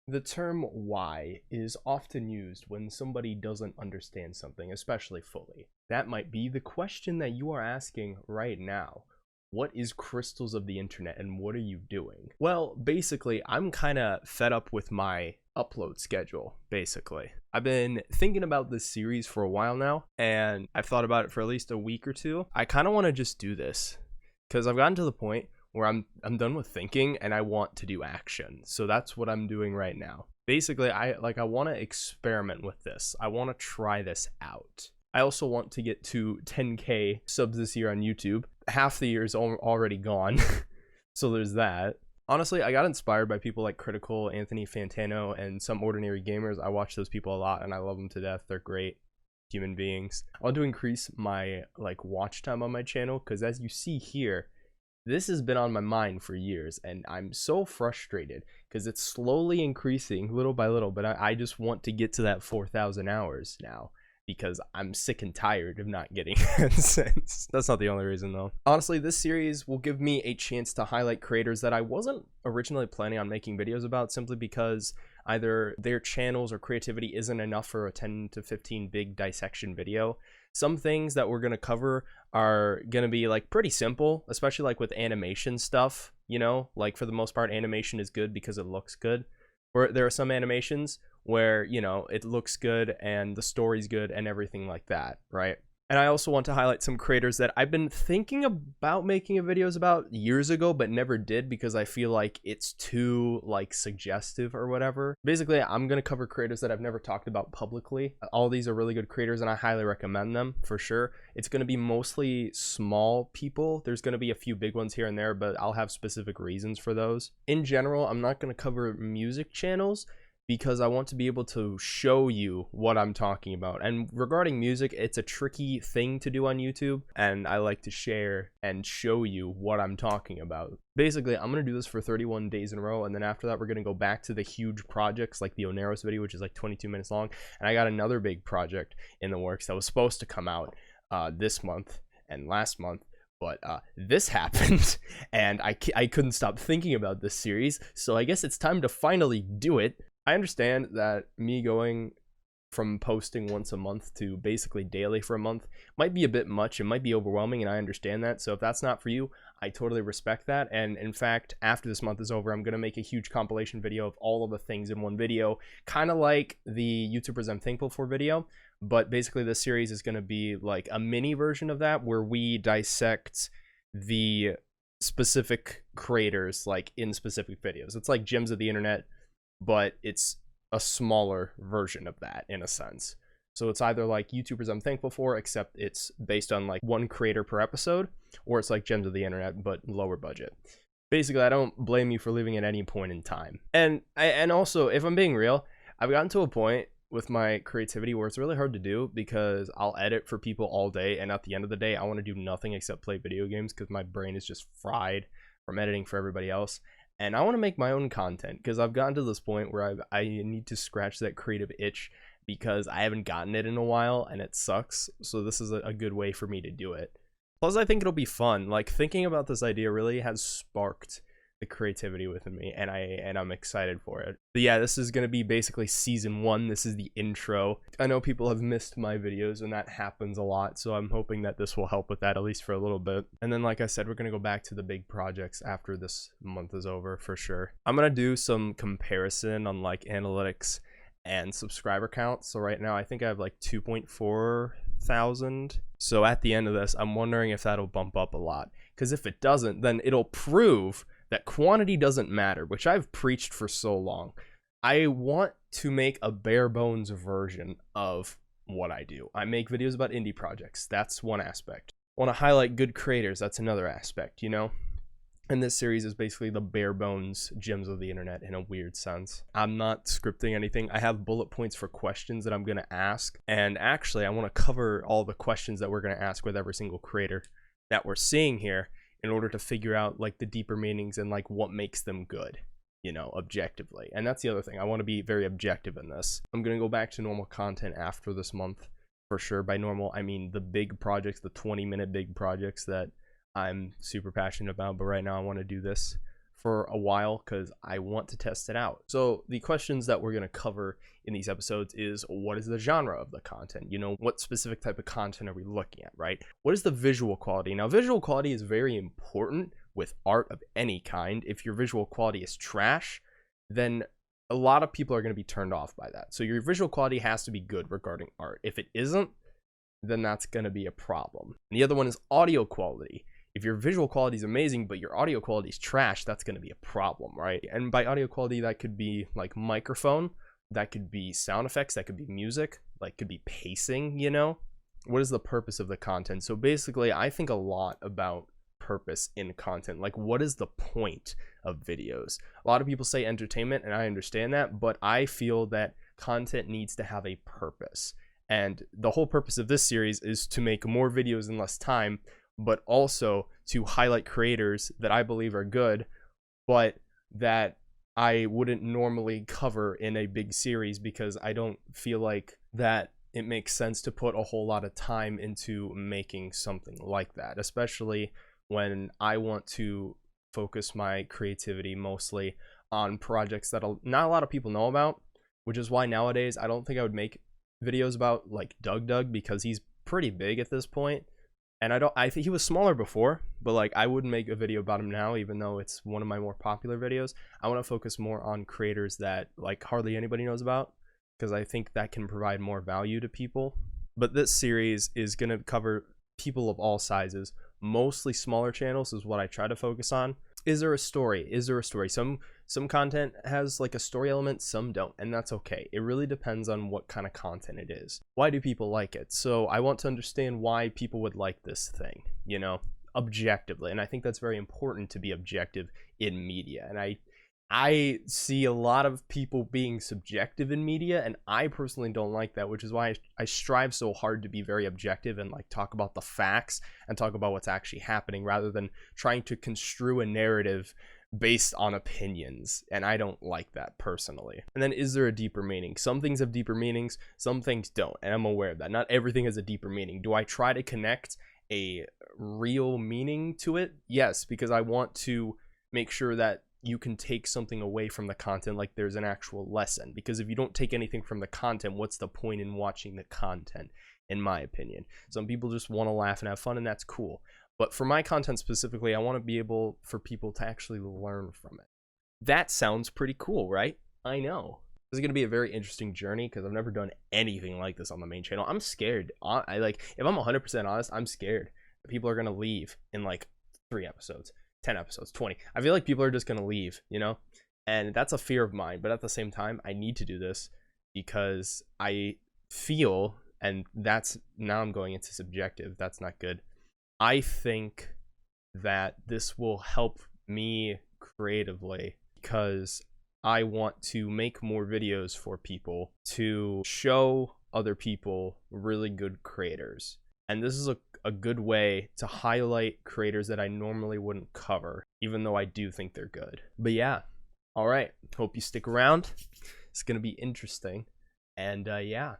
The term why is often used when somebody doesn't understand something, especially fully. That might be the question that you are asking right now. What is crystals of the internet and what are you doing? Well, basically, I'm kind of fed up with my upload schedule, basically. I've been thinking about this series for a while now, and I've thought about it for at least a week or two. I kind of want to just do this because I've gotten to the point where I'm done with thinking and I want to do action. So that's what I'm doing right now. Basically, I want to experiment with this. I want to try this out. I also want to get to 10K subs this year on YouTube. Half the year is already gone. So there's that. Honestly, I got inspired by people like Critical, Anthony Fantano, and Some Ordinary Gamers. I watch those people a lot and I love them to death. They're great human beings. I want to increase my watch time on my channel because as you see here, this has been on my mind for years and I'm so frustrated because it's slowly increasing little by little, but I just want to get to that 4,000 hours now because I'm sick and tired of not getting AdSense. That's not the only reason though. Honestly, this series will give me a chance to highlight creators that I wasn't originally planning on making videos about simply because either their channels or creativity isn't enough for a 10 to 15 big dissection video. Some things that we're going to cover are going to be pretty simple, especially with animation stuff, you know, for the most part, animation is good because it looks good. Or there are some animations where, you know, it looks good and the story's good and everything like that, right? And I also want to highlight some creators that I've been thinking about making videos about years ago, but never did because I feel like it's too suggestive or whatever. Basically, I'm going to cover creators that I've never talked about publicly. All these are really good creators and I highly recommend them for sure. It's going to be mostly small people. There's going to be a few big ones here and there, but I'll have specific reasons for those. In general, I'm not going to cover music channels because I want to be able to show you what I'm talking about. And regarding music, it's a tricky thing to do on YouTube, and I like to share and show you what I'm talking about. Basically, I'm going to do this for 31 days in a row, and then after that, we're going to go back to the huge projects like the Oneros video, which is 22 minutes long, and I got another big project in the works that was supposed to come out this month and last month. But this happened, and I couldn't stop thinking about this series, so I guess it's time to finally do it. I understand that me going from posting once a month to basically daily for a month might be a bit much. It might be overwhelming, and I understand that. So if that's not for you, I totally respect that. And in fact, after this month is over, I'm going to make a huge compilation video of all of the things in one video, kind of like the YouTubers I'm thankful for video. But basically, this series is going to be like a mini version of that where we dissect the specific creators in specific videos. It's like gems of the internet, but it's a smaller version of that in a sense. So it's either like YouTubers I'm thankful for, except it's based on one creator per episode, or it's like gems of the internet, but lower budget. Basically, I don't blame you for leaving at any point in time. And also, if I'm being real, I've gotten to a point with my creativity where it's really hard to do because I'll edit for people all day, and at the end of the day, I want to do nothing except play video games because my brain is just fried from editing for everybody else. And I want to make my own content because I've gotten to this point where I need to scratch that creative itch because I haven't gotten it in a while and it sucks. So this is a good way for me to do it. Plus, I think it'll be fun. Thinking about this idea really has sparked the creativity within me, and I'm excited for it. But yeah, this is going to be basically season 1. This is the intro. I know people have missed my videos and that happens a lot, so I'm hoping that this will help with that at least for a little bit. And then like I said, we're going to go back to the big projects after this month is over for sure. I'm going to do some comparison on analytics and subscriber counts. So right now I think I have 2.4 thousand. So at the end of this, I'm wondering if that'll bump up a lot, because if it doesn't, then it'll prove that quantity doesn't matter, which I've preached for so long. I want to make a bare bones version of what I do. I make videos about indie projects. That's one aspect. I want to highlight good creators. That's another aspect, you know? And this series is basically the bare bones gems of the internet in a weird sense. I'm not scripting anything. I have bullet points for questions that I'm going to ask. And actually, I want to cover all the questions that we're going to ask with every single creator that we're seeing here in order to figure out the deeper meanings and what makes them good, you know, objectively. And that's the other thing. I want to be very objective in this. I'm going to go back to normal content after this month for sure. By normal, I mean the big projects, the 20-minute big projects that I'm super passionate about. But right now I want to do this for a while because I want to test it out. So the questions that we're going to cover in these episodes is, what is the genre of the content? You know, what specific type of content are we looking at, right? What is the visual quality? Now, visual quality is very important with art of any kind. If your visual quality is trash, then a lot of people are going to be turned off by that. So your visual quality has to be good regarding art. If it isn't, then that's going to be a problem. And the other one is audio quality. If your visual quality is amazing, but your audio quality is trash, that's going to be a problem, right? And by audio quality, that could be like microphone, that could be sound effects, that could be music, like could be pacing, you know? What is the purpose of the content? So basically, I think a lot about purpose in content. Like, what is the point of videos? A lot of people say entertainment, and I understand that, but I feel that content needs to have a purpose. And the whole purpose of this series is to make more videos in less time, but also to highlight creators that I believe are good, but that I wouldn't normally cover in a big series because I don't feel like that it makes sense to put a whole lot of time into making something like that, especially when I want to focus my creativity mostly on projects that not a lot of people know about, which is why nowadays I don't think I would make videos about like Doug because he's pretty big at this point. And I think he was smaller before, but like I wouldn't make a video about him now, even though it's one of my more popular videos. I want to focus more on creators that like hardly anybody knows about, because I think that can provide more value to people. But this series is going to cover people of all sizes, mostly smaller channels is what I try to focus on. Is there a story? Is there a story? Some content has like a story element, some don't, and that's okay. It really depends on what kind of content it is. Why do people like it? So I want to understand why people would like this thing, you know, objectively. And I think that's very important, to be objective in media. And I see a lot of people being subjective in media, and I personally don't like that, which is why I strive so hard to be very objective and like talk about the facts and talk about what's actually happening, rather than trying to construe a narrative based on opinions. And I don't like that personally. And then, is there a deeper meaning? Some things have deeper meanings, some things don't, and I'm aware of that. Not everything has a deeper meaning. Do I try to connect a real meaning to it? Yes, because I want to make sure that you can take something away from the content, like there's an actual lesson. Because if you don't take anything from the content, what's the point in watching the content, in my opinion? Some people just want to laugh and have fun, and that's cool. But for my content specifically, I want to be able for people to actually learn from it. That sounds pretty cool, right? I know. This is going to be a very interesting journey because I've never done anything like this on the main channel. I'm scared. I like, if I'm 100% honest, I'm scared that people are going to leave in like 3 episodes. 10 episodes, 20. I feel like people are just going to leave, you know? And that's a fear of mine. But at the same time, I need to do this because I feel, and that's, now I'm going into subjective. That's not good. I think that this will help me creatively because I want to make more videos for people to show other people really good creators. And this is a good way to highlight creators that I normally wouldn't cover, even though I do think they're good. But yeah, all right. Hope you stick around. It's going to be interesting. And yeah.